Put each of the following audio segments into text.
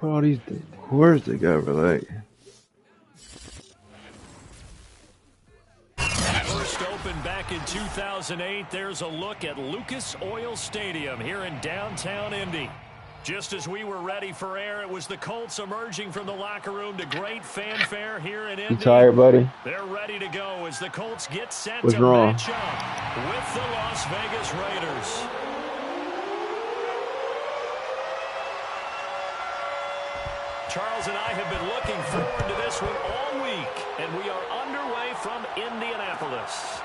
put all these words together, like. First opened back in 2008. There's a look at Lucas Oil Stadium here in downtown Indy. Just as we were ready for air, it was the Colts emerging from the locker room to great fanfare here in Indy. You tired, buddy? They're ready to go as the Colts get set What's to wrong? match up with the Las Vegas Raiders. Charles and I have been looking forward to this one all week, and we are underway from Indianapolis.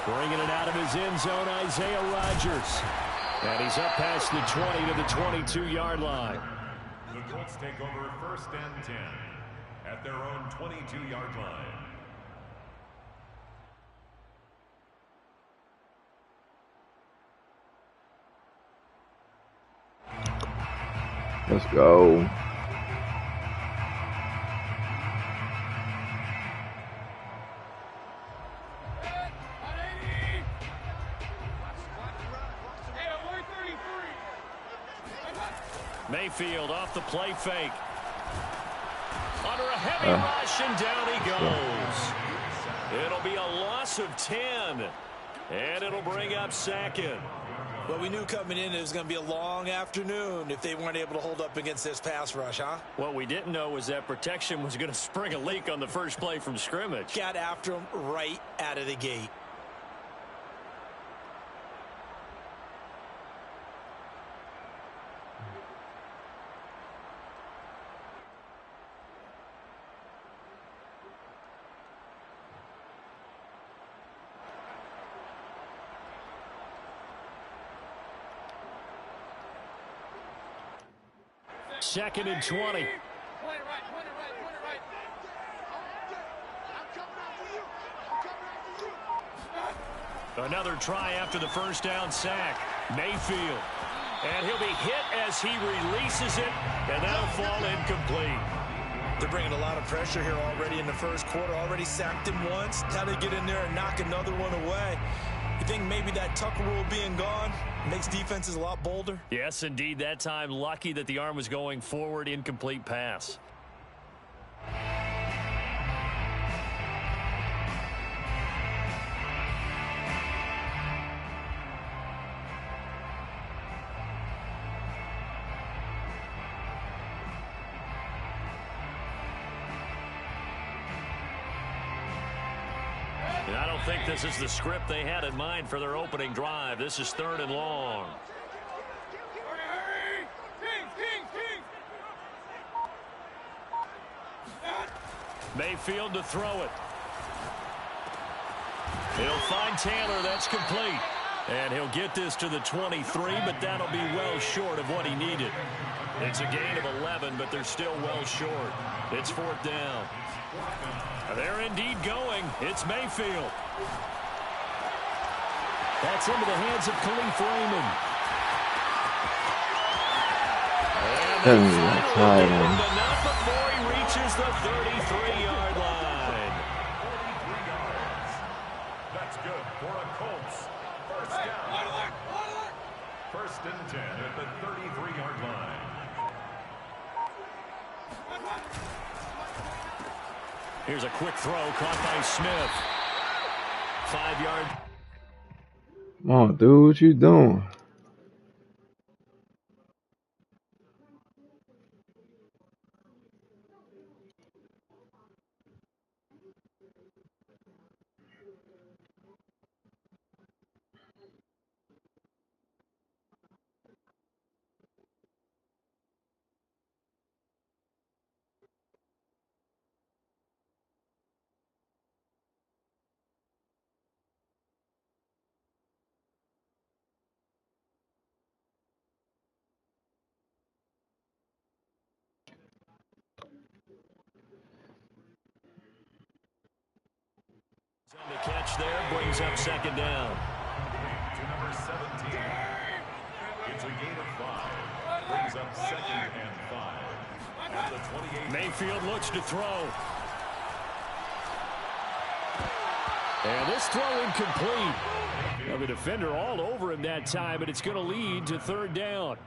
Bringing it out of his end zone, Isaiah Rodgers. And he's up past the 20 to the 22-yard line. The Colts take over 1st and 10 at their own 22-yard line. Let's go. Mayfield off the play fake. Under a heavy rush, and down he goes. It'll be a loss of 10, and it'll bring up 2nd. Well, we knew coming in it was going to be a long afternoon if they weren't able to hold up against this pass rush, huh? What we didn't know was that protection was going to spring a leak on the first play from scrimmage. Got after him right out of the gate. Second and 20. Another try after the first down sack. Mayfield. And he'll be hit as he releases it, and that'll fall incomplete. They're bringing a lot of pressure here already in the first quarter. Already sacked him once. How to get in there and knock another one away. You think maybe that Tucker rule being gone makes defenses a lot bolder? Yes, indeed. That time, lucky that the arm was going forward. Incomplete pass. And I don't think this is the script they had in mind for their opening drive. This is 3rd and long. Mayfield to throw it. He'll find Taylor. That's complete. And he'll get this to the 23, but that'll be well short of what he needed. It's a gain of 11, but they're still well short. It's 4th down. They're indeed going. It's Mayfield. That's into the hands of Khalif Raymond. And enough before he reaches the 33-yard line. 43 yards. That's good for a Colts. First down. 1st and 10 at the 33-yard line. Here's a quick throw caught by Smith. 5-yard. Come on, dude, what you doing? The catch there brings up 2nd down. To number 17. It's a gain of 5. Brings up 2nd and 5. At the 28. Mayfield looks to throw. And this throw incomplete. Now the defender all over him that time, but it's going to lead to 3rd down.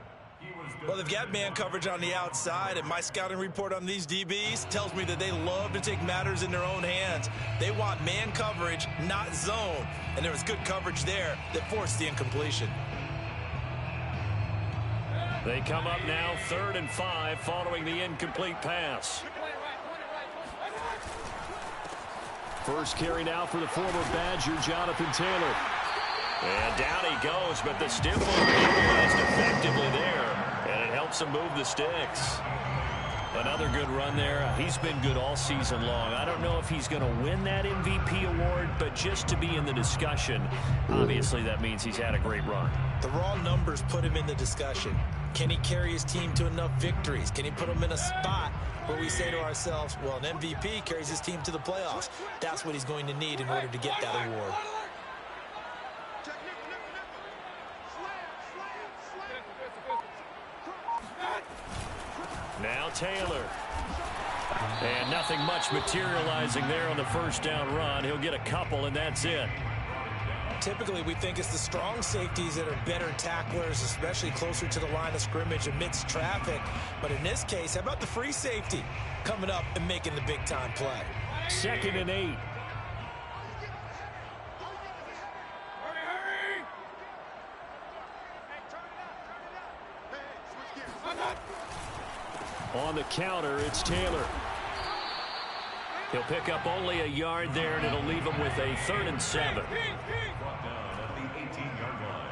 Well, they've got man coverage on the outside, and my scouting report on these DBs tells me that they love to take matters in their own hands. They want man coverage, not zone, and there was good coverage there that forced the incompletion. They come up now 3rd and 5 following the incomplete pass. First carry now for the former Badger, Jonathan Taylor. And down he goes, but the stiff arm utilized effectively there, and it helps him move the sticks. Another good run there. He's been good all season long. I don't know if he's going to win that MVP award, but just to be in the discussion, obviously that means he's had a great run. The raw numbers put him in the discussion. Can he carry his team to enough victories? Can he put them in a spot where we say to ourselves, well, an MVP carries his team to the playoffs. That's what he's going to need in order to get that award. Now Taylor. And nothing much materializing there on the first down run. He'll get a couple, and that's it. Typically, we think it's the strong safeties that are better tacklers, especially closer to the line of scrimmage amidst traffic. But in this case, how about the free safety coming up and making the big-time play? 2nd and 8. On the counter, it's Taylor. He'll pick up only a yard there, and it'll leave him with a 3rd and 7. Brought down at the 18-yard line.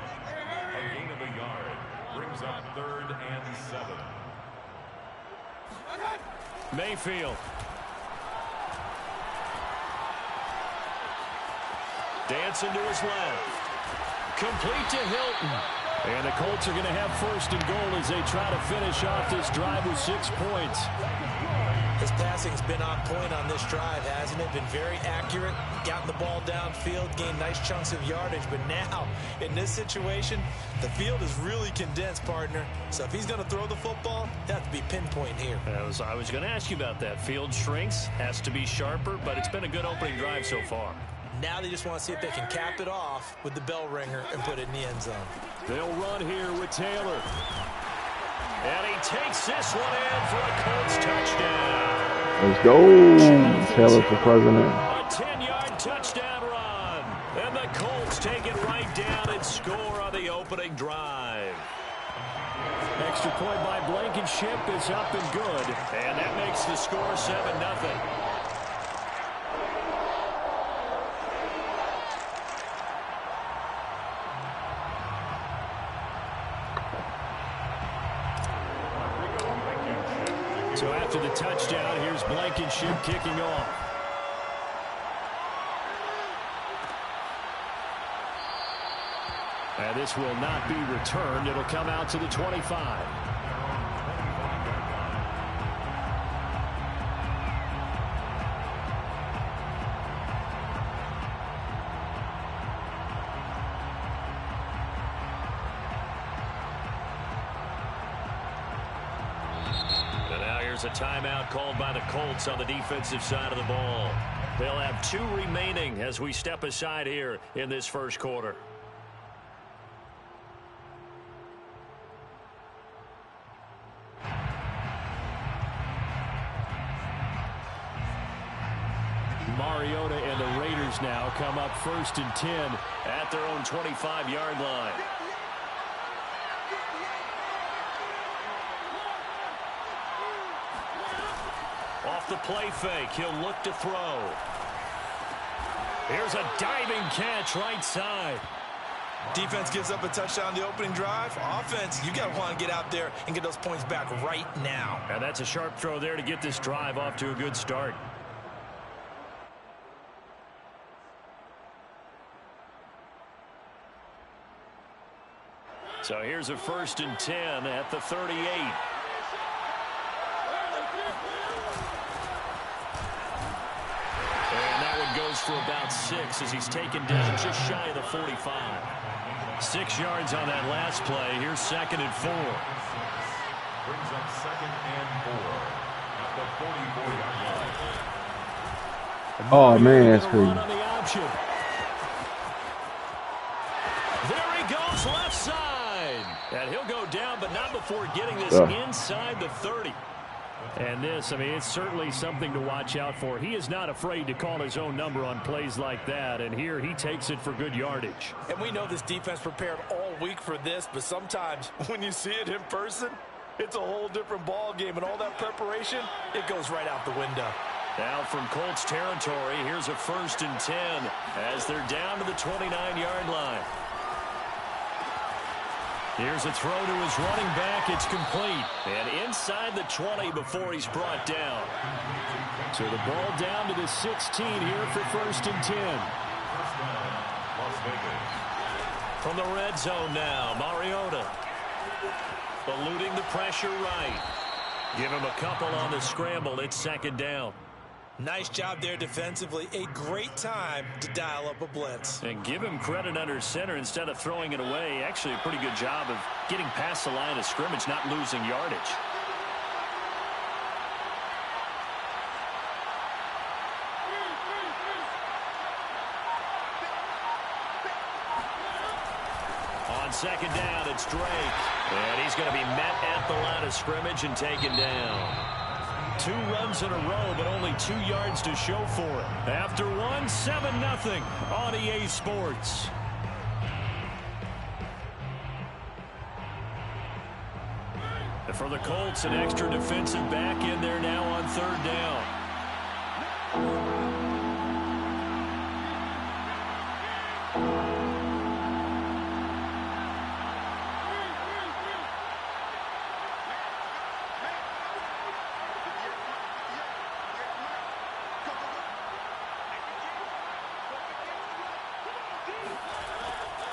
A gain of a yard brings up 3rd and 7. Mayfield. Dancing to his left. Complete to Hilton. And the Colts are going to have 1st and goal as they try to finish off this drive with 6 points. His passing's been on point on this drive, hasn't it? Been very accurate, gotten the ball downfield, gained nice chunks of yardage. But now, in this situation, the field is really condensed, partner. So if he's going to throw the football, he'll have to be pinpoint here. I was going to ask you about that. Field shrinks, has to be sharper, but it's been a good opening drive so far. Now they just want to see if they can cap it off with the bell ringer and put it in the end zone. They'll run here with Taylor. And he takes this one in for a Colts touchdown. Let's go. Taylor for president. A 10-yard touchdown run. And the Colts take it right down and score on the opening drive. Extra point by Blankenship is up and good. And that makes the score 7-0. So after the touchdown, here's Blankenship kicking off. And this will not be returned. It'll come out to the 25. A timeout called by the Colts on the defensive side of the ball. They'll have 2 remaining as we step aside here in this first quarter. Mariota and the Raiders now come up 1st and 10 at their own 25-yard line. Off the play fake, he'll look to throw. Here's a diving catch right side. Defense gives up a touchdown the opening drive. Offense, you got to want to get out there and get those points back right now. And that's a sharp throw there to get this drive off to a good start. So here's a 1st and 10 at the 38. Goes for about 6 as he's taken down just shy of the 45. 6 yards on that last play. Here's 2nd and 4. Brings up 2nd and 4 at the 44-yard line. Oh, man, that's crazy. On the option. There he goes left side. line. And he'll go down, but not before getting this inside the 30. And this, I mean, it's certainly something to watch out for. He is not afraid to call his own number on plays like that, and here he takes it for good yardage. And we know this defense prepared all week for this, but sometimes when you see it in person, it's a whole different ball game, and all that preparation, it goes right out the window. Now from Colts territory, here's a 1st and 10 as they're down to the 29-yard line. Here's a throw to his running back. It's complete. And inside the 20 before he's brought down. So the ball down to the 16 here for 1st and 10. From the red zone now, Mariota. Eluding the pressure right. Give him a couple on the scramble. It's 2nd down. Nice job there defensively. A great time to dial up a blitz. And give him credit under center instead of throwing it away. Actually a pretty good job of getting past the line of scrimmage, not losing yardage. On 2nd down, it's Drake. And he's going to be met at the line of scrimmage and taken down. 2 runs in a row, but only 2 yards to show for it. After one, 7-0 on EA Sports. And for the Colts, an extra defensive back in there now on 3rd down.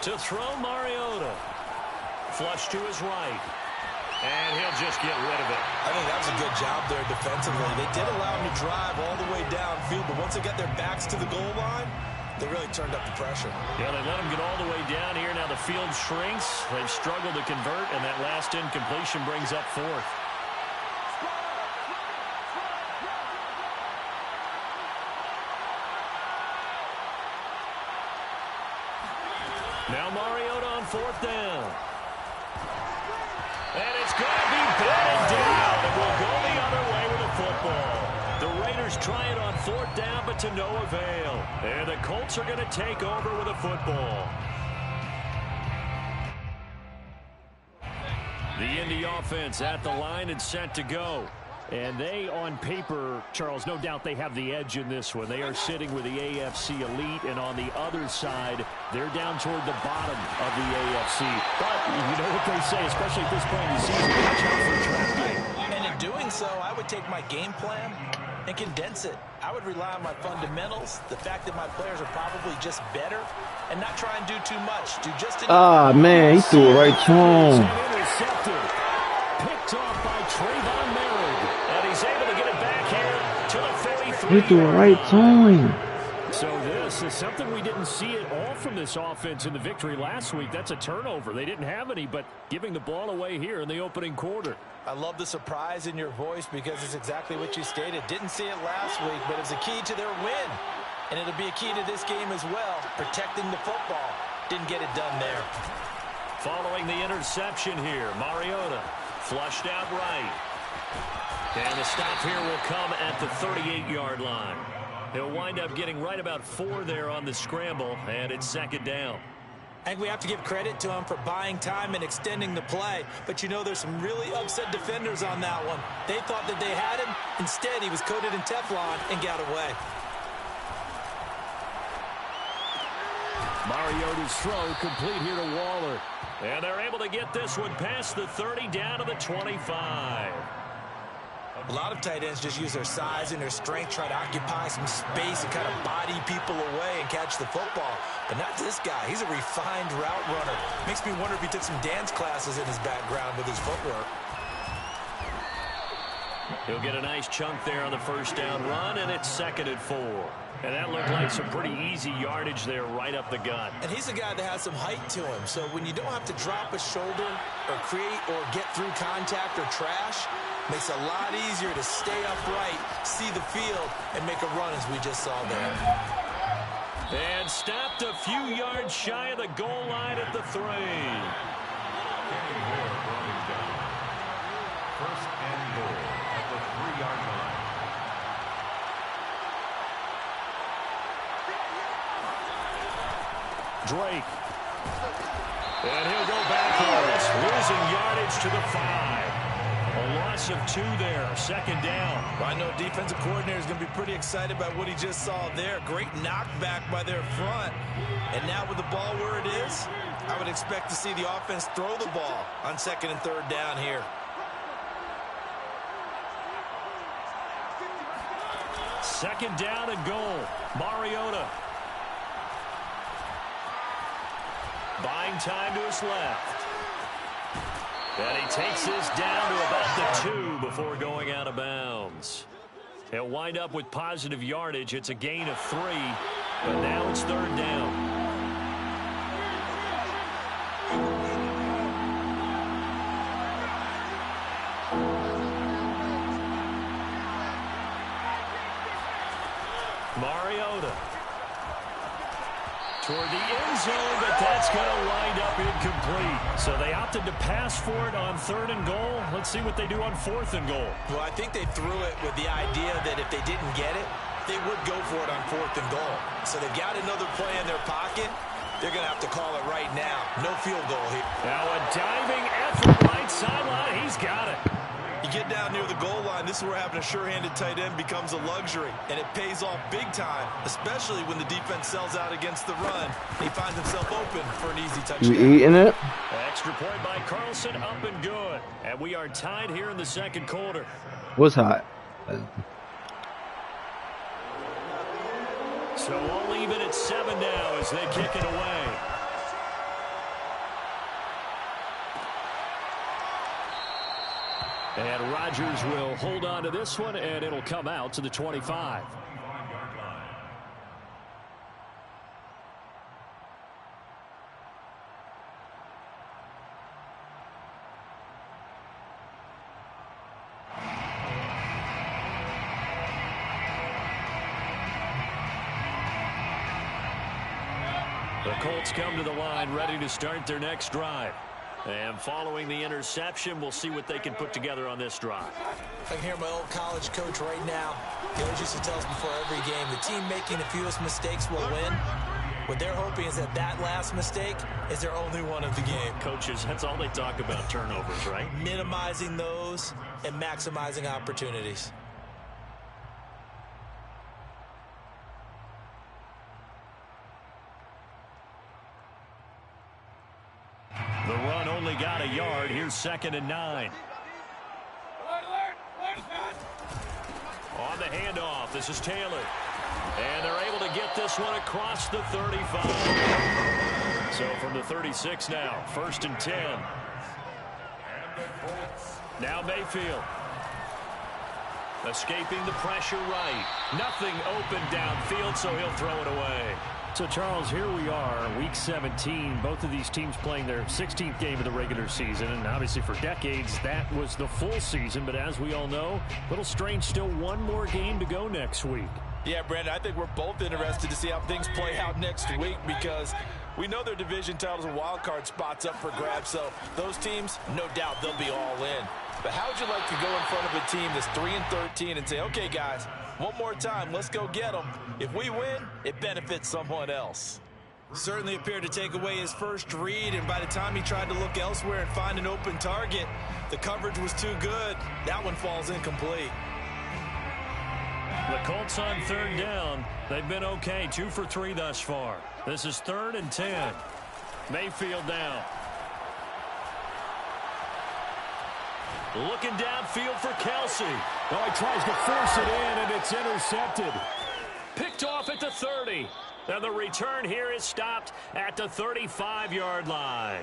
To throw, Mariota. Flush to his right. And he'll just get rid of it. I think that was a good job there defensively. They did allow him to drive all the way downfield, but once they got their backs to the goal line, they really turned up the pressure. Yeah, they let him get all the way down here. Now the field shrinks. They've struggled to convert, and that last incompletion brings up 4th. Now Mariota on 4th down. And it's going to be batted down. And we'll go the other way with the football. The Raiders try it on 4th down, but to no avail. And the Colts are going to take over with a football. The Indy offense at the line and set to go. And they, on paper, Charles, no doubt they have the edge in this one. They are sitting with the AFC elite, and on the other side, they're down toward the bottom of the AFC. But you know what they say, especially at this point in the season, watch out for a trap game. And in doing so, I would take my game plan and condense it. I would rely on my fundamentals, the fact that my players are probably just better, and not try and do too much. Do just enough. Man, he threw it right to him. Intercepted. Picked off by Trayvon Merritt. And he's able to get it back here to the 43. He threw it right to him. So this is something we didn't see at all from this offense in the victory last week. That's a turnover. They didn't have any, but giving the ball away here in the opening quarter. I love the surprise in your voice because it's exactly what you stated. Didn't see it last week, but it was a key to their win. And it'll be a key to this game as well, protecting the football. Didn't get it done there. Following the interception here, Mariota flushed out right. And the stop here will come at the 38-yard line. He'll wind up getting right about 4 there on the scramble, and it's 2nd down. I think we have to give credit to him for buying time and extending the play. But you know there's some really upset defenders on that one. They thought that they had him. Instead, he was coated in Teflon and got away. Mariota's throw complete here to Waller. And they're able to get this one past the 30 down to the 25. A lot of tight ends just use their size and their strength, try to occupy some space and kind of body people away and catch the football. But not this guy. He's a refined route runner. Makes me wonder if he took some dance classes in his background with his footwork. He'll get a nice chunk there on the first down run, and it's 2nd and 4. And that looked like some pretty easy yardage there right up the gut. And he's a guy that has some height to him. So when you don't have to drop a shoulder or create or get through contact or trash, makes it a lot easier to stay upright, see the field, and make a run as we just saw there. And stopped a few yards shy of the goal line at the 3. Gaining 4, brought him down. First and goal at the 3-yard line. Drake. And he'll go backwards, losing yardage to the 5. A loss of 2 there, second down. Well, I know defensive coordinator is going to be pretty excited about what he just saw there. Great knockback by their front. And now with the ball where it is, I would expect to see the offense throw the ball on second and third down here. Second down and goal. Mariota. Buying time to his left. And he takes this down to about the 2 before going out of bounds. He'll wind up with positive yardage. It's a gain of 3, but now it's third down. Mariota toward the end zone, but that's going to wind up incomplete. So they opted to pass for it on third and goal. Let's see what they do on fourth and goal. Well, I think they threw it with the idea that if they didn't get it, they would go for it on fourth and goal. So they've got another play in their pocket. They're going to have to call it right now. No field goal here. Now a diving effort right sideline. He's got it. You get down near the goal line, this is where having a sure-handed tight end becomes a luxury, and it pays off big time, especially when the defense sells out against the run. He finds himself open for an easy touchdown. You eating it? Extra point by Carlson, up and good. And we are tied here in the second quarter. What's hot? So we'll leave it at 7 now as they kick it away. And Rodgers will hold on to this one, and it'll come out to the 25. The Colts come to the line ready to start their next drive. And following the interception, we'll see what they can put together on this drive. I can hear my old college coach right now. He always used to tell us before every game, the team making the fewest mistakes will win. What they're hoping is that that last mistake is their only one of the game. Coaches, that's all they talk about, turnovers, right? Minimizing those and maximizing opportunities. The run only got a yard. Here's 2nd and 9. On the handoff, this is Taylor. And they're able to get this one across the 35. So from the 36 now, 1st and 10. Now Mayfield. Escaping the pressure right. Nothing open downfield, so he'll throw it away. So, Charles, here we are, Week 17. Both of these teams playing their 16th game of the regular season. And obviously for decades, that was the full season. But as we all know, a little strange, still one more game to go next week. Yeah, Brandon, I think we're both interested to see how things play out next week because we know their division titles and wild card spots up for grabs. So those teams, no doubt they'll be all in. But how would you like to go in front of a team that's 3-13 and say, okay, guys, one more time, let's go get them. If we win, it benefits someone else. Certainly appeared to take away his first read, and by the time he tried to look elsewhere and find an open target, the coverage was too good. That one falls incomplete. The Colts on 3rd down. They've been okay, 2 for 3 thus far. This is 3rd and 10. Mayfield down. Looking downfield for Kelsey. Oh, he tries to force it in, and it's intercepted. Picked off at the 30. And the return here is stopped at the 35-yard line.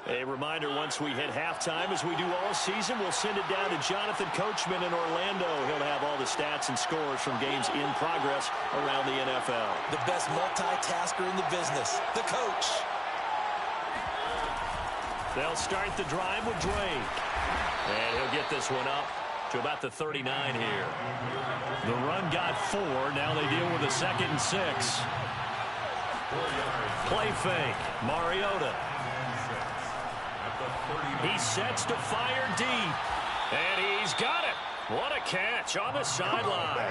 A reminder, once we hit halftime, as we do all season, we'll send it down to Jonathan Coachman in Orlando. He'll have all the stats and scores from games in progress around the NFL. The best multitasker in the business, the coach. They'll start the drive with Drake. And he'll get this one up to about the 39 here. The run got 4. Now they deal with a 2nd and 6. Play fake. Mariota. He sets to fire deep. And he's got it. What a catch on the sideline.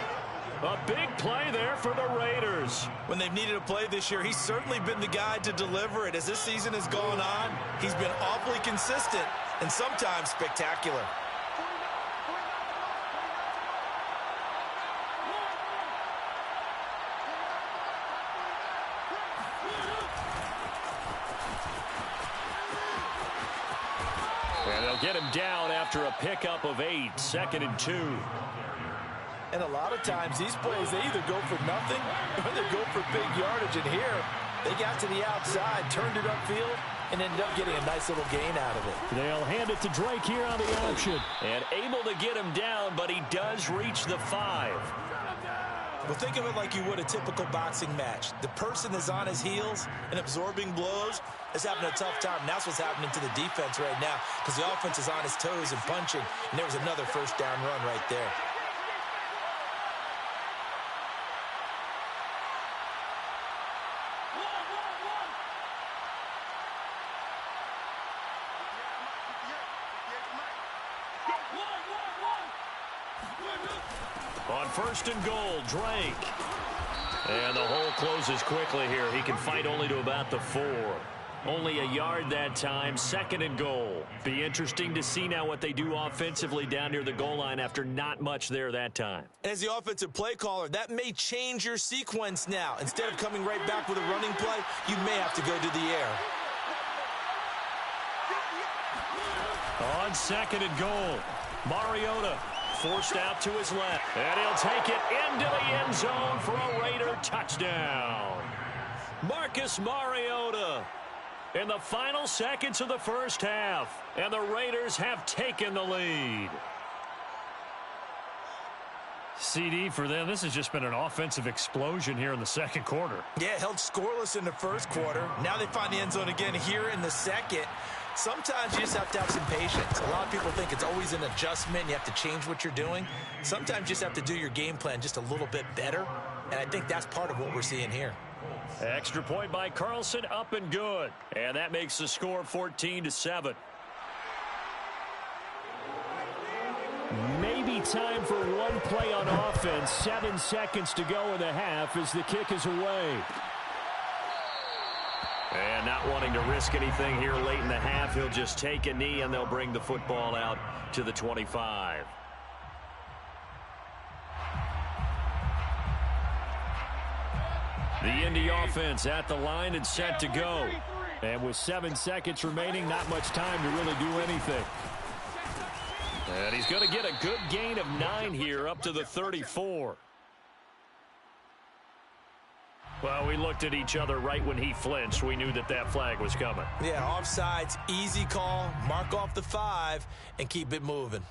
A big play there for the Raiders. When they've needed a play this year, he's certainly been the guy to deliver it. As this season has gone on, he's been awfully consistent and sometimes spectacular. And they'll get him down after a pickup of 8, 2nd and 2. And a lot of times these plays, they either go for nothing or they go for big yardage. And here, they got to the outside, turned it upfield, and ended up getting a nice little gain out of it. They'll hand it to Drake here on the option. And able to get him down, but he does reach the 5. Well, think of it like you would a typical boxing match. The person is on his heels and absorbing blows is having a tough time. And that's what's happening to the defense right now because the offense is on his toes and punching. And there was another first down run right there. On 1st and goal, Drake. And the hole closes quickly here. He can fight only to about the 4. Only a yard that time, 2nd and goal. Be interesting to see now what they do offensively down near the goal line after not much there that time. As the offensive play caller, that may change your sequence now. Instead of coming right back with a running play, you may have to go to the air. On 2nd and goal, Mariota forced out to his left. And he'll take it into the end zone for a Raider touchdown. Marcus Mariota in the final seconds of the first half. And the Raiders have taken the lead. CD for them. This has just been an offensive explosion here in the second quarter. Yeah, held scoreless in the first quarter. Now they find the end zone again here in the second. Sometimes you just have to have some patience. A lot of people think it's always an adjustment. You have to change what you're doing. Sometimes you just have to do your game plan just a little bit better. And I think that's part of what we're seeing here. Extra point by Carlson, up and good. And that makes the score 14-7. Maybe time for one play on offense. 7 seconds to go in the half as the kick is away. And not wanting to risk anything here late in the half, he'll just take a knee and they'll bring the football out to the 25. The Indy offense at the line and set to go. And with 7 seconds remaining, not much time to really do anything. And he's going to get a good gain of 9 here up to the 34. Well, we looked at each other right when he flinched. We knew that that flag was coming. Yeah, offsides, easy call, mark off the 5, and keep it moving.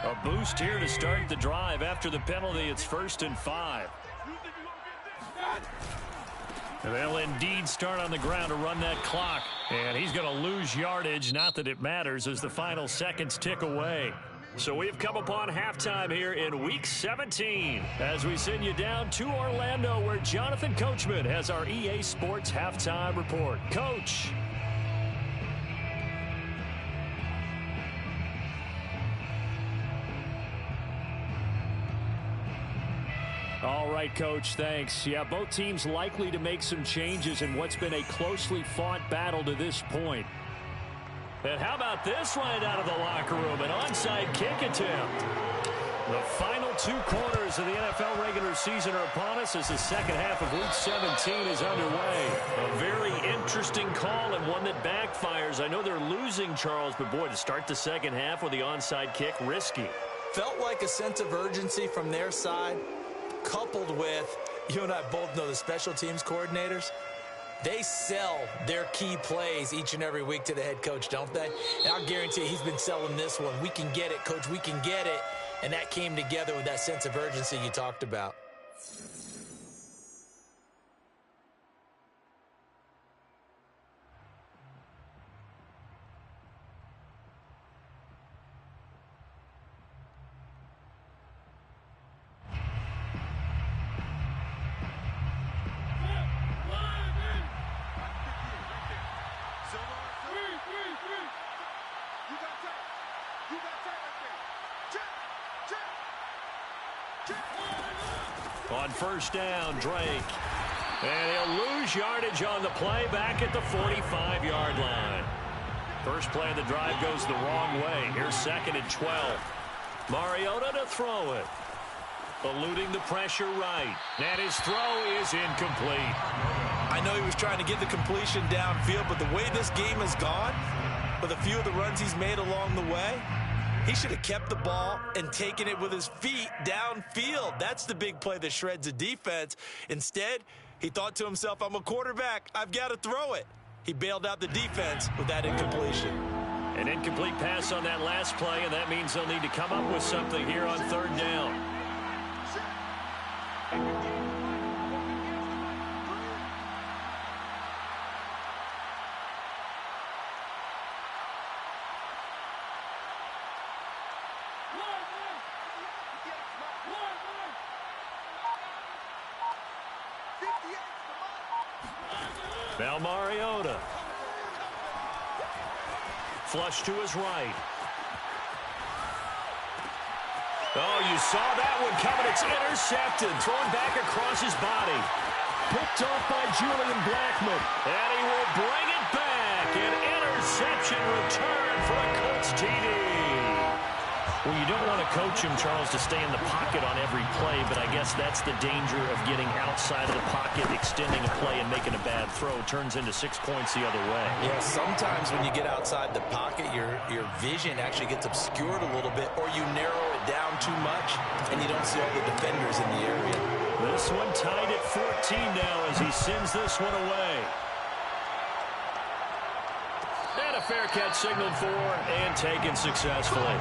A boost here to start the drive. After the penalty, it's 1st and 5. And they'll indeed start on the ground to run that clock. And he's going to lose yardage, not that it matters, as the final seconds tick away. So we've come upon halftime here in Week 17 as we send you down to Orlando where Jonathan Coachman has our EA Sports Halftime Report. Coach. All right, Coach, thanks. Yeah, both teams likely to make some changes in what's been a closely fought battle to this point. And how about this right out of the locker room? An onside kick attempt. The final 2 quarters of the NFL regular season are upon us as the second half of Week 17 is underway. A very interesting call and one that backfires. I know they're losing, Charles, but boy, to start the second half with the onside kick, risky. Felt like a sense of urgency from their side, coupled with, you and I both know the special teams coordinators. They sell their key plays each and every week to the head coach, don't they? And I'll guarantee you he's been selling this one. We can get it, Coach. We can get it. And that came together with that sense of urgency you talked about. On first down, Drake. And he'll lose yardage on the play back at the 45-yard line. First play of the drive goes the wrong way. Here's 2nd and 12. Mariota to throw it. Eluding the pressure right. And his throw is incomplete. I know he was trying to get the completion downfield, but the way this game has gone, with a few of the runs he's made along the way, he should have kept the ball and taken it with his feet downfield. That's the big play that shreds a defense. Instead, he thought to himself, I'm a quarterback. I've got to throw it. He bailed out the defense with that incompletion. An incomplete pass on that last play, and that means they'll need to come up with something here on 3rd down. Now Mariota. Flush to his right. Oh, you saw that one coming. It's intercepted. Thrown back across his body. Picked off by Julian Blackmon. And he will bring it back. An interception return for a Colts TD. Well, you don't want to coach him, Charles, to stay in the pocket on every play, but I guess that's the danger of getting outside of the pocket, extending a play, and making a bad throw. Turns into 6 points the other way. Yeah, sometimes when you get outside the pocket, your vision actually gets obscured a little bit, or you narrow it down too much, and you don't see all the defenders in the area. This one tied at 14 now as he sends this one away. And a fair catch signaled for and taken successfully.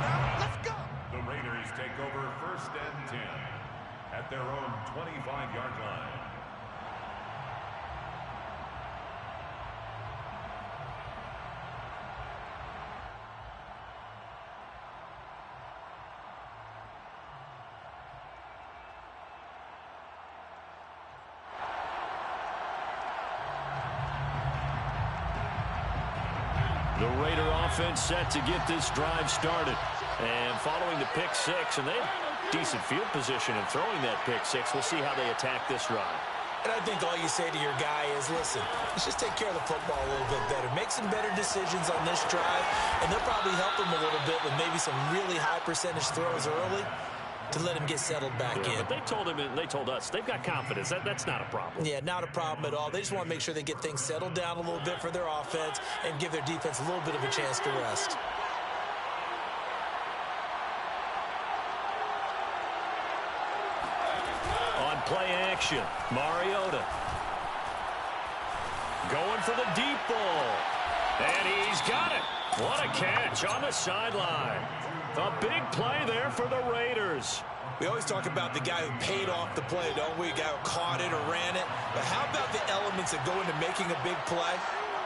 The Raiders take over 1st and 10 at their own 25-yard line. The Raider offense set to get this drive started. And following the pick six, and they have decent field position in throwing that pick six. We'll see how they attack this drive. And I think all you say to your guy is, listen, let's just take care of the football a little bit better. Make some better decisions on this drive, and they'll probably help him a little bit with maybe some really high percentage throws early to let him get settled back in. But they told him and they told us they've got confidence. That's not a problem. Yeah, not a problem at all. They just want to make sure they get things settled down a little bit for their offense and give their defense a little bit of a chance to rest. On play action, Mariota. Going for the deep ball. And he's got it. What a catch on the sideline. A big play there for the Raiders. We always talk about the guy who paid off the play, don't we? The guy who caught it or ran it. But how about the elements that go into making a big play?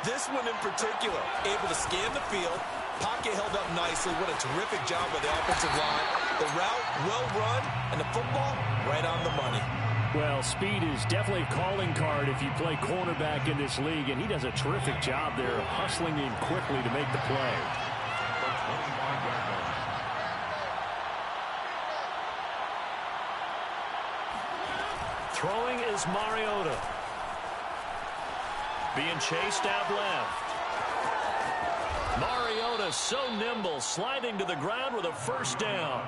This one in particular, able to scan the field, pocket held up nicely. What a terrific job by the offensive line. The route, well run, and the football, right on the money. Well, speed is definitely a calling card if you play cornerback in this league, and he does a terrific job there of hustling in quickly to make the play. Throwing is Mariota. Being chased out left. Mariota so nimble, sliding to the ground with a first down.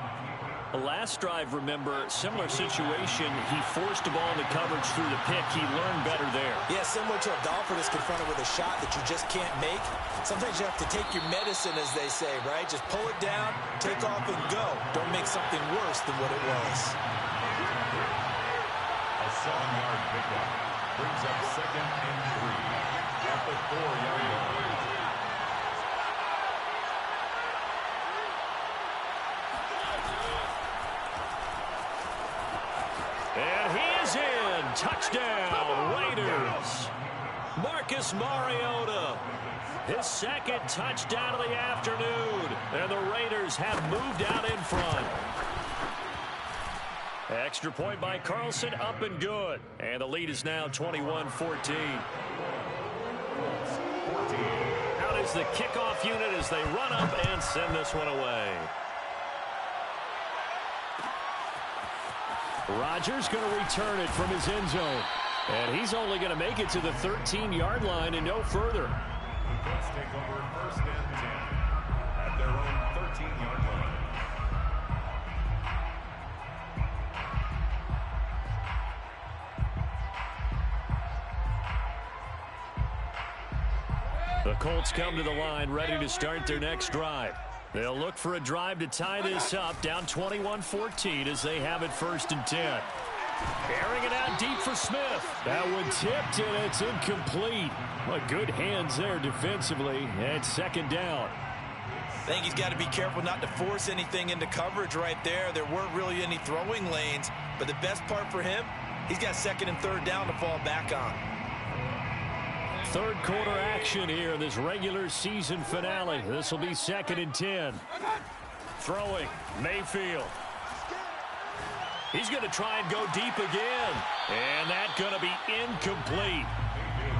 The last drive, remember, similar situation. He forced the ball into coverage through the pick. He learned better there. Yeah, similar to a golfer that's confronted with a shot that you just can't make. Sometimes you have to take your medicine, as they say, right? Just pull it down, take off, and go. Don't make something worse than what it was. A 7-yard pickup brings up 2nd and 3 at the 4-yard line. And he is in. Touchdown, Raiders. Marcus Mariota. His second touchdown of the afternoon. And the Raiders have moved out in front. Extra point by Carlson, up and good. And the lead is now 21-14. Out is the kickoff unit as they run up and send this one away. Rodgers going to return it from his end zone. And he's only going to make it to the 13-yard line and no further. The Colts take over first and 10 at their own 13-yard line. The Colts come to the line ready to start their next drive. They'll look for a drive to tie this up, down 21-14 as they have it first and 10. Airing it out deep for Smith. That one tipped, and it's incomplete. But good hands there defensively, and second down. I think he's got to be careful not to force anything into coverage right there. There weren't really any throwing lanes, but the best part for him, he's got second and third down to fall back on. Third quarter action here in this regular season finale. This will be second and 10. Throwing, Mayfield. He's going to try and go deep again. And that's going to be incomplete.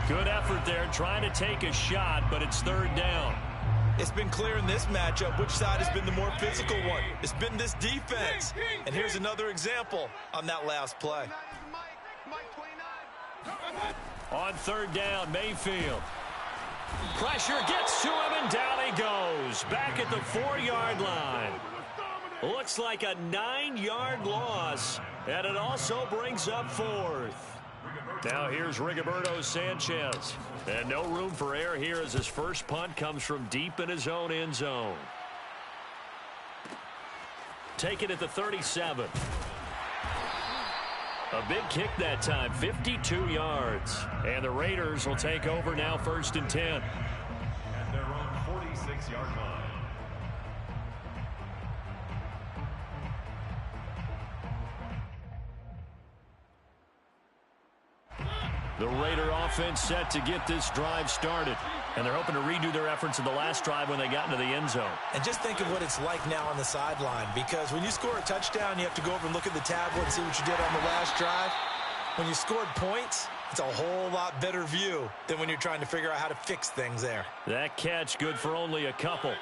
Good effort there trying to take a shot, but it's third down. It's been clear in this matchup which side has been the more physical one. It's been this defense. And here's another example on that last play. On third down, Mayfield. Pressure gets to him, and down he goes. Back at the 4-yard line. Looks like a 9-yard loss, and it also brings up fourth. Now here's Rigoberto Sanchez. And no room for error here as his first punt comes from deep in his own end zone. Taken at the 37. A big kick that time, 52 yards. And the Raiders will take over now first and 10. At their own 46-yard line. The Raider offense set to get this drive started. And they're hoping to redo their efforts in the last drive when they got into the end zone. And just think of what it's like now on the sideline, because when you score a touchdown, you have to go over and look at the tablet and see what you did on the last drive. When you scored points, it's a whole lot better view than when you're trying to figure out how to fix things there. That catch good for only a couple.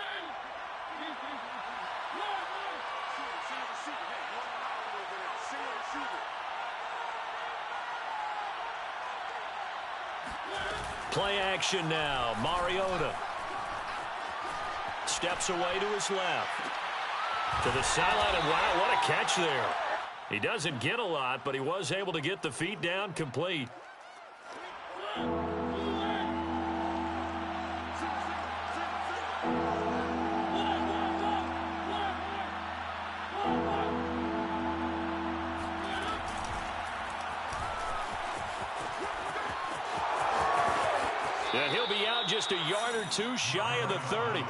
Play action now. Mariota steps away to his left. To the sideline, and wow, what a catch there. He doesn't get a lot, but he was able to get the feet down complete. And he'll be out just a yard or two shy of the 30.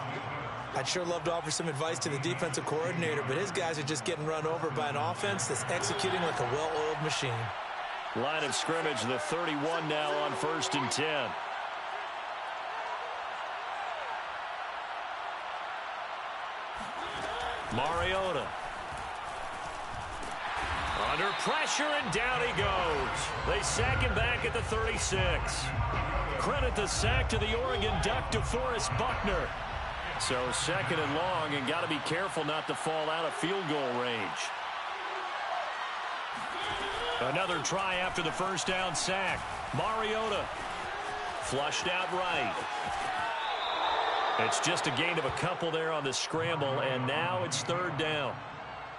I'd sure love to offer some advice to the defensive coordinator, but his guys are just getting run over by an offense that's executing like a well-oiled machine. Line of scrimmage, the 31 now on first and 10. Mariota. Under pressure, and down he goes. They sack him back at the 36. Credit the sack to the Oregon Duck, DeForest Buckner. So second and long, and got to be careful not to fall out of field goal range. Another try after the first down sack. Mariota flushed out right. It's just a gain of a couple there on the scramble, and now it's third down.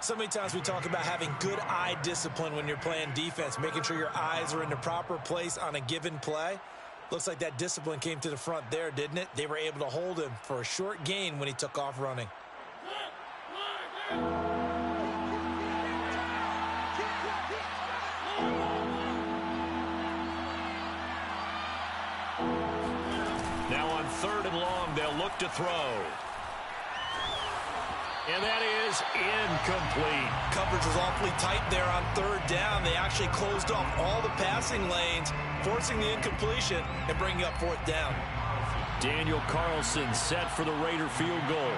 So many times we talk about having good eye discipline when you're playing defense, making sure your eyes are in the proper place on a given play. Looks like that discipline came to the front there, didn't it? They were able to hold him for a short gain when he took off running. Now on third and long, they'll look to throw. And that is incomplete. Coverage was awfully tight there on third down. They actually closed off all the passing lanes, forcing the incompletion and bringing up fourth down. Daniel Carlson set for the Raider field goal.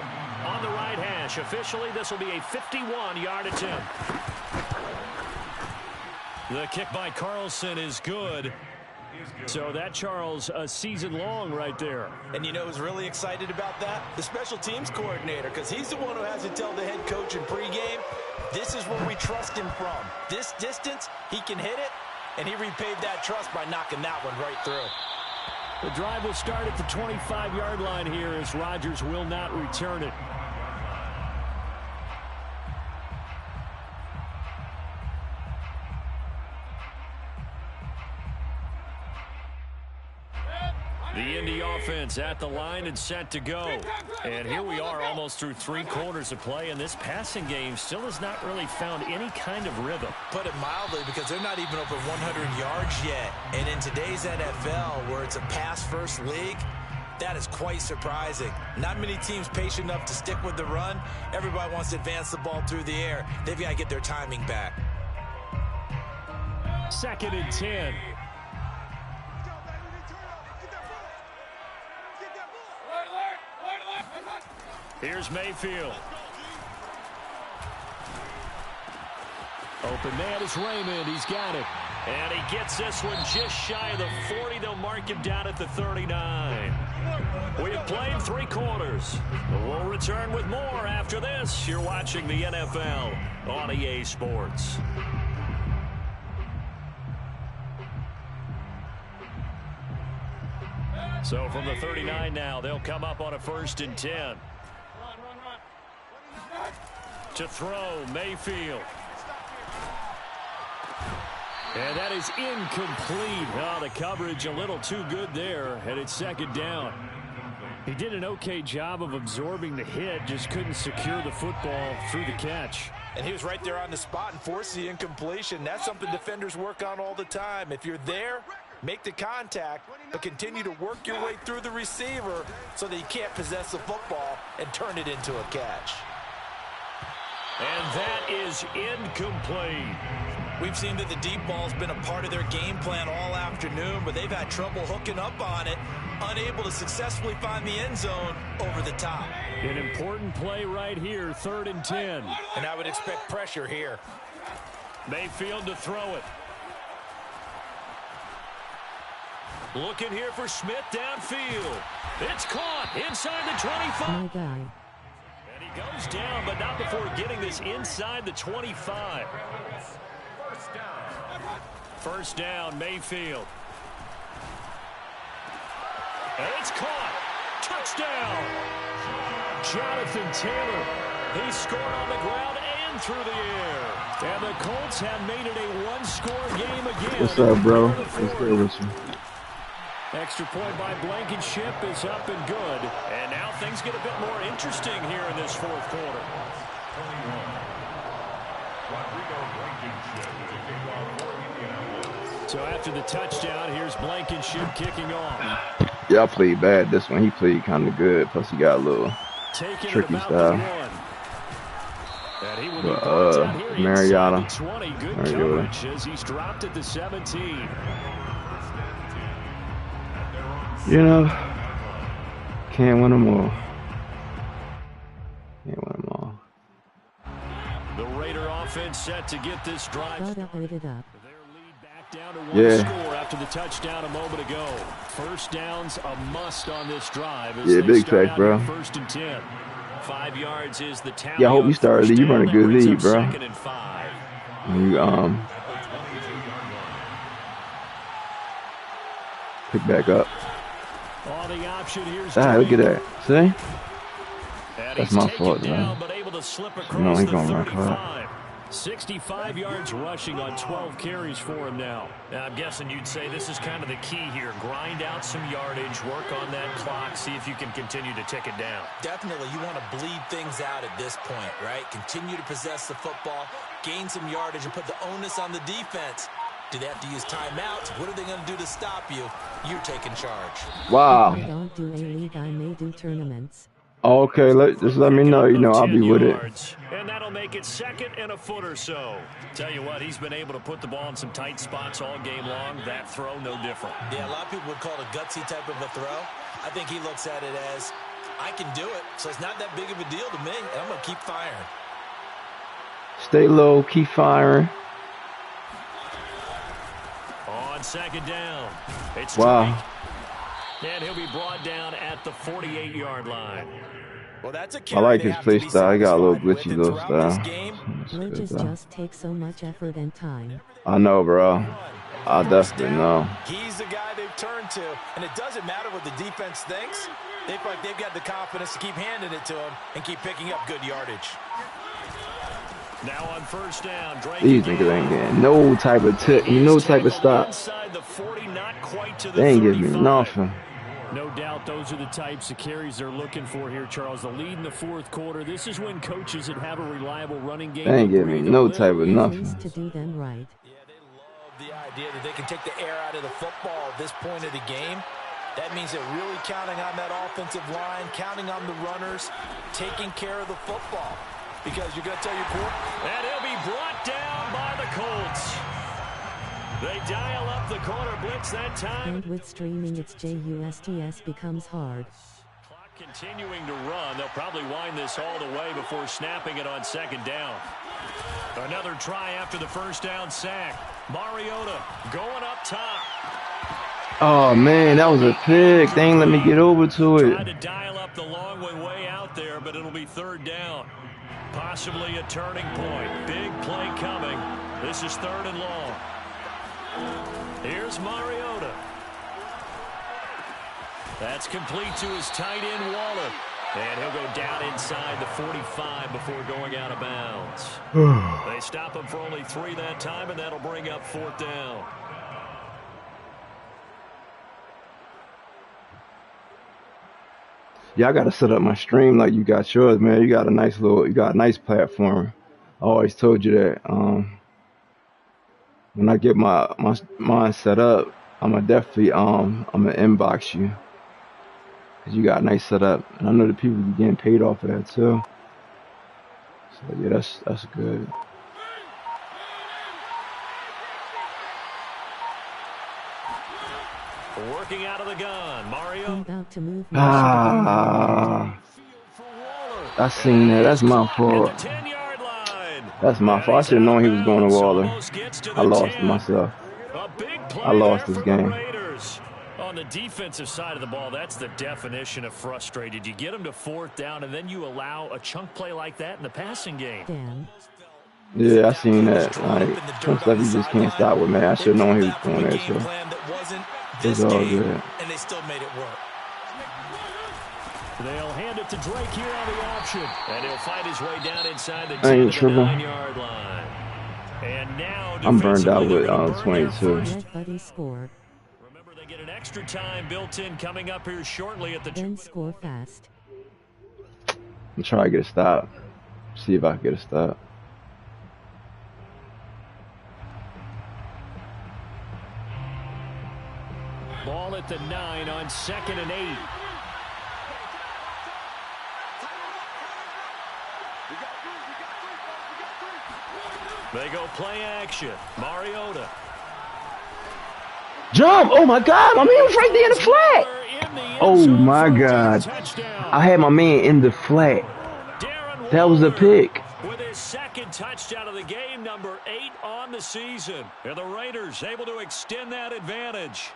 On the right hash, officially this will be a 51-yard attempt. The kick by Carlson is good. So that, Charles, a season long right there. And you know who's really excited about that? The special teams coordinator, because he's the one who has to tell the head coach in pregame, This is where we trust him from. This distance, he can hit it, and he repaid that trust by knocking that one right through. The drive will start at the 25-yard line here as Rodgers will not return it. The Indy offense at the line and set to go. And here we are almost through 3 quarters of play, and this passing game still has not really found any kind of rhythm. Put it mildly, because they're not even over 100 yards yet. And in today's NFL, where it's a pass-first league, that is quite surprising. Not many teams patient enough to stick with the run. Everybody wants to advance the ball through the air. They've got to get their timing back. 2nd and 10. Here's Mayfield. Open man is Raymond. He's got it. And he gets this one just shy of the 40. They'll mark him down at the 39. We have played 3 quarters. We'll return with more after this. You're watching the NFL on EA Sports. So from the 39 now, they'll come up on a 1st and 10. To throw, Mayfield. And that is incomplete. Oh, the coverage a little too good there, and it's 2nd down. He did an okay job of absorbing the hit, just couldn't secure the football through the catch. And he was right there on the spot and forced the incompletion. That's something defenders work on all the time. If you're there, make the contact, but continue to work your way through the receiver so that you can't possess the football and turn it into a catch. And that is incomplete. We've seen that the deep ball's been a part of their game plan all afternoon, but they've had trouble hooking up on it, unable to successfully find the end zone over the top. An important play right here, 3rd and 10. And I would expect pressure here. Mayfield to throw it. Looking here for Smith downfield. It's caught inside the 25. My guy. And he goes down, but not before getting this inside the 25. First down, Mayfield. And it's caught. Touchdown. Jonathan Taylor. He scored on the ground and through the air. And the Colts have made it a 1-score game again. What's up, bro? What's good with you? Extra point by Blankenship is up and good. And now things get a bit more interesting here in this 4th quarter. So after the touchdown, here's Blankenship kicking off. Yeah, I played bad this one. He played kind of good. Plus, he got a little tricky style. And he will be Mariota. 20. Good coverage as he's dropped at the 17. You know, can't win them all. Can't win them all. The Raider offense set to get this drive. Gotta hold it up. Their lead back down to 1 score after the touchdown a moment ago. First down's a must on this drive. Yeah, big fact, bro. 1st and 10. 5 yards is the tally. Yeah, I hope you started. You run a good lead, bro. 2nd and 5. You pick back up. On the option, here's look at that. See? And That's my fault, down, man. but able to slip across No, he the gonna run 35. 65 yards rushing on 12 carries for him now. I'm guessing you'd say this is kind of the key here. Grind out some yardage, work on that clock, see if you can continue to tick it down. Definitely, you want to bleed things out at this point, right? Continue to possess the football, gain some yardage, and put the onus on the defense. Do they have to use timeouts? What are they going to do to stop you? You're taking charge. Wow. I don't do A-League, I may do tournaments. Okay, just let me know. You know, I'll be with it. And that'll make it 2nd and a foot or so. Tell you what, he's been able to put the ball in some tight spots all game long. That throw, no different. Yeah, a lot of people would call it a gutsy type of a throw. I think he looks at it as, I can do it, so it's not that big of a deal to me, and I'm going to keep firing. Stay low, keep firing. On 2nd down, it's wow. Drake. And he'll be brought down at the 48-yard line. Well, that's a I carry like they his have play to be style. He got a little satisfied with, glitchy and little throughout this style. game, That's good, Glitches though. just take so much effort and time. I know, bro. I first definitely down, know. he's the guy they've turned to, and it doesn't matter what the defense thinks. They feel like they've got the confidence to keep handing it to him and keep picking up good yardage. Now on first down, These niggas ain't getting no type of tip, no type of stop. Inside the 40, not quite to the They ain't giving me 35. nothing. No doubt those are the types of carries they're looking for here, Charles. The lead in the fourth quarter. This is when coaches that have a reliable running game. They ain't giving me no type of At nothing. least to do them right. Yeah, they love the idea that they can take the air out of the football at this point of the game. That means they're really counting on that offensive line, counting on the runners, taking care of the football. Because you're going to tell your quarterback. And he'll be brought down by the Colts. They dial up the corner blitz that time. And with streaming its JUSTS becomes hard. Clock continuing to run. They'll probably wind this all the way before snapping it on second down. Another try after the first down sack. Mariota going up top. Oh, man, that was a pick. They ain't let me get over to it. Tried to dial up the long one way out there, but it'll be third down. Possibly a turning point. Big play coming. This is third and long. Here's Mariota. That's complete to his tight end, Waller. And he'll go down inside the 45 before going out of bounds. They stop him for only 3 that time, and that'll bring up fourth down. Yeah, I gotta set up my stream like you got yours, man. You got a nice platform. I always told you that. When I get mine set up, I'ma definitely I'ma inbox you. Cause you got a nice setup. And I know the people be getting paid off of that too. So yeah, that's good. Working out of the gun, Mario. About to move. I seen that. That's my fault. That's my fault. I should have known he was going to Waller. I lost myself. I lost this game. On the defensive side of the ball, that's the definition of frustrated. You get them to fourth down, and then you allow a chunk play like that in the passing game. Damn. Yeah, I seen that. Like, some stuff you just can't stop with, man. I should have known he was going there, so it's all good. And they still made it work. They'll hand it to Drake here on the option. And he'll fight his way down inside the 9-yard line. And now I'm burned out with 22. Let Buddy score. Remember, they get an extra time built in coming up here shortly at the Then score fast. I'm trying to get a stop. See if I can get a stop. Ball at the 9 on 2nd and 8. They go play action. Mariota. Jump! Oh my God! My man was right there in the flat. Oh my God! I had my man in the flat. That was a pick. With his second touchdown of the game, number 8 on the season. And the Raiders able to extend that advantage.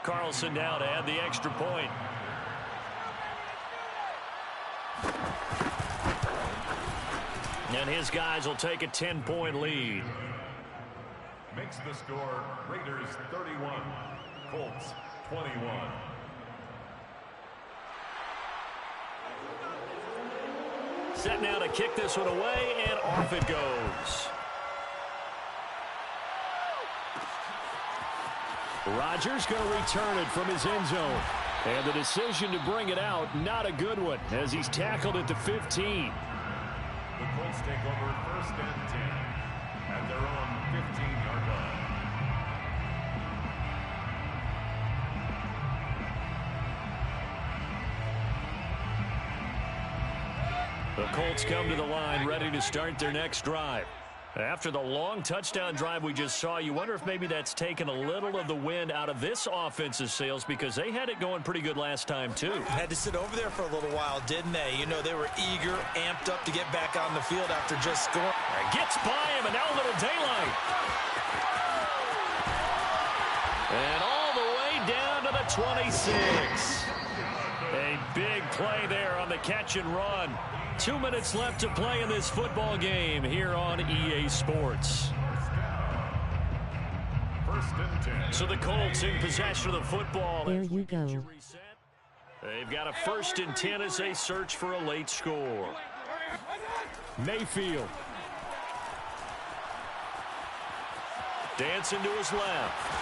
Carlson now to add the extra point. And his guys will take a 10-point lead. Makes the score Raiders 31, Colts 21. Set now to kick this one away, and off it goes. Rodgers going to return it from his end zone. And the decision to bring it out, not a good one, as he's tackled at the 15. The Colts take over 1st and 10 at their own 15-yard line. The Colts come to the line ready to start their next drive. After the long touchdown drive we just saw, you wonder if maybe that's taken a little of the wind out of this offense's sails, because they had it going pretty good last time, too. Had to sit over there for a little while, didn't they? You know, they were eager, amped up to get back on the field after just scoring. Gets by him, and now a little daylight. And all the way down to the 26. A big play there on the catch and run. 2 minutes left to play in this football game here on EA Sports. So the Colts in possession of the football. There you go. They've got a 1st and 10 as they search for a late score. Mayfield. Dancing to his left.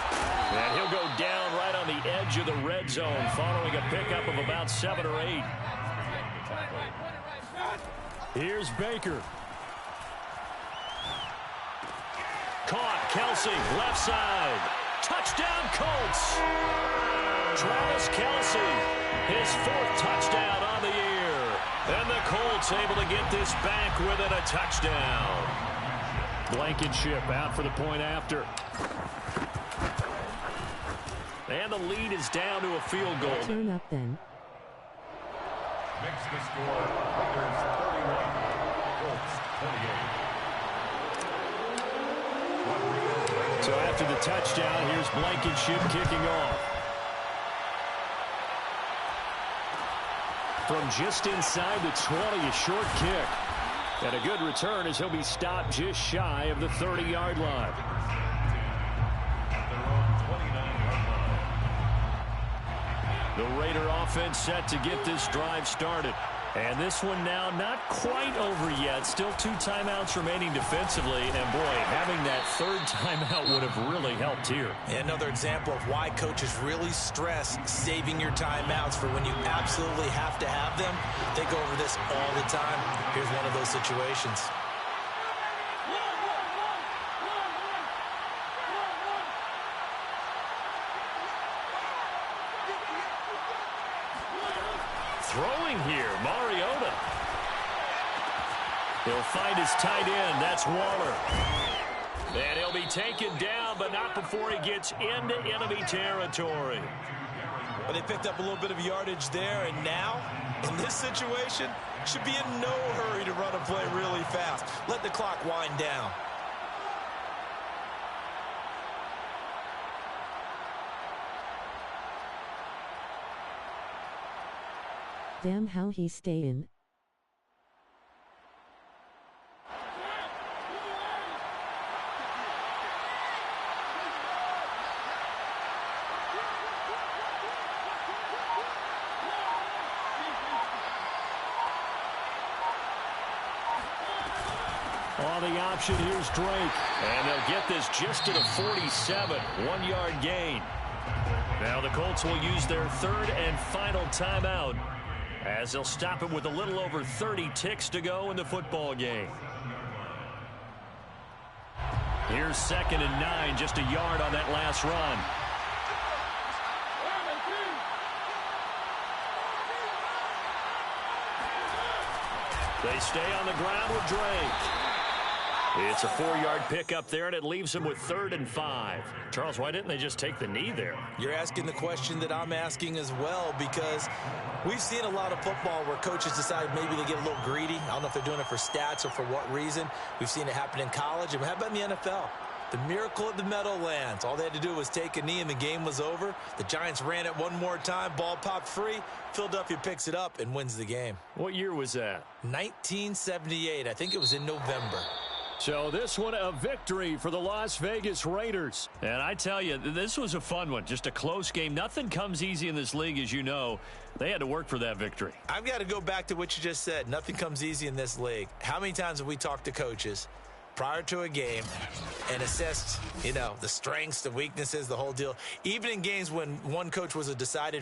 And he'll go down right on the edge of the red zone following a pickup of about 7 or 8. Here's Baker. Caught. Kelsey, left side. Touchdown, Colts. Travis Kelsey, his 4th touchdown on the year. And the Colts able to get this back within a touchdown. Blankenship out for the point after. And the lead is down to a field goal. Turn up then. Makes the score Raiders 31, Colts 28. So after the touchdown, here's Blankenship kicking off. From just inside the 20, a short kick. And a good return as he'll be stopped just shy of the 30-yard line. The Raider offense set to get this drive started. And this one now not quite over yet. Still 2 timeouts remaining defensively. And, boy, having that 3rd timeout would have really helped here. Another example of why coaches really stress saving your timeouts for when you absolutely have to have them. They go over this all the time. Here's one of those situations. Throwing here, Mariota. He'll find his tight end. That's Waller. And he'll be taken down, but not before he gets into enemy territory. Well, they picked up a little bit of yardage there, and now, in this situation, should be in no hurry to run a play really fast. Let the clock wind down. Damn how he's staying. On the option, here's Drake. And they'll get this just to the 47. 1-yard gain. Now the Colts will use their 3rd and final timeout, as they'll stop it with a little over 30 ticks to go in the football game. Here's 2nd and 9, just a yard on that last run. They stay on the ground with Drake. It's a 4-yard pickup there, and it leaves them with 3rd and 5. Charles, why didn't they just take the knee there? You're asking the question that I'm asking as well, because we've seen a lot of football where coaches decide maybe they get a little greedy. I don't know if they're doing it for stats or for what reason. We've seen it happen in college. And how about in the NFL? The miracle of the Meadowlands. All they had to do was take a knee, and the game was over. The Giants ran it one more time. Ball popped free. Philadelphia picks it up and wins the game. What year was that? 1978. I think it was in November. So this one a victory for the Las Vegas Raiders. And I tell you, this was a fun one. Just a close game. Nothing comes easy in this league, as you know. They had to work for that victory. I've got to go back to what you just said. Nothing comes easy in this league. How many times have we talked to coaches prior to a game and assessed, the strengths, the weaknesses, the whole deal? Even in games when one coach was a decided